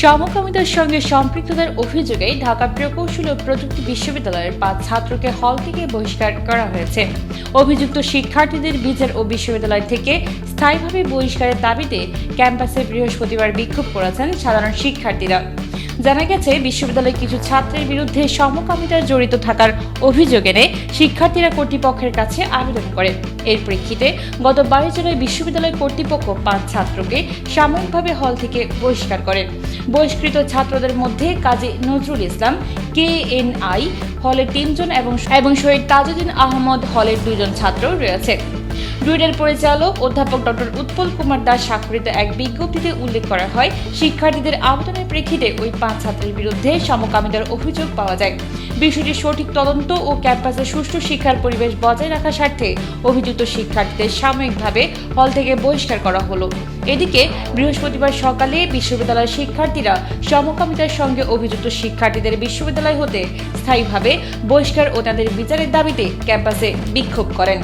সমকামিতার সঙ্গে সম্পৃক্ততার অভিযোগে ঢাকা প্রকৌশল ও প্রযুক্তি বিশ্ববিদ্যালয়ের 5 ছাত্রকে হল থেকে বহিষ্কার করা হয়েছে। অভিযুক্ত শিক্ষার্থীদের বিচার ও বিশ্ববিদ্যালয় থেকে স্থায়ীভাবে বহিষ্কারের দাবিতে ক্যাম্পাসে বৃহস্পতিবার বিক্ষোভ করেছেন সাধারণ শিক্ষার্থীরা। জানা গেছে, বিশ্ববিদ্যালয়ের কিছু ছাত্রের বিরুদ্ধে সমকামিতায় জড়িত থাকার অভিযোগ এনে শিক্ষার্থীরা কর্তৃপক্ষের কাছে আবেদন করে। এর প্রেক্ষিতে গত 22 জুলাই বিশ্ববিদ্যালয় কর্তৃপক্ষ 5 ছাত্রকে সাময়িকভাবে হল থেকে বহিষ্কার করে। বহিষ্কৃত ছাত্রদের মধ্যে কাজী নজরুল ইসলাম KNI হলের 3 জন এবং শহীদ তাজউদ্দিন আহমদ হলের 2 জন ছাত্র রয়েছে। ডুয়েটের পরিচালক অধ্যাপক ডক্টর উৎপল কুমার দাস স্বাক্ষরিত এক বিজ্ঞপ্তিতে উল্লেখ করা হয়, শিক্ষার্থীদের আবেদনের প্রেক্ষিতে ওই 5 ছাত্রের বিরুদ্ধে সমকামিতার অভিযোগ পাওয়া যায়। বিষয়টি সঠিক তদন্ত ও ক্যাম্পাসে সুষ্ঠু শিক্ষার পরিবেশ বজায় রাখার স্বার্থে অভিযুক্ত শিক্ষার্থীদের সাময়িকভাবে হল থেকে বহিষ্কার করা হলো। এদিকে বৃহস্পতিবার সকালে বিশ্ববিদ্যালয়ের শিক্ষার্থীরা সমকামিতার সঙ্গে অভিযুক্ত শিক্ষার্থীদের বিশ্ববিদ্যালয় হতে স্থায়ীভাবে বহিষ্কার ও তাদের বিচারের দাবিতে ক্যাম্পাসে বিক্ষোভ করেন।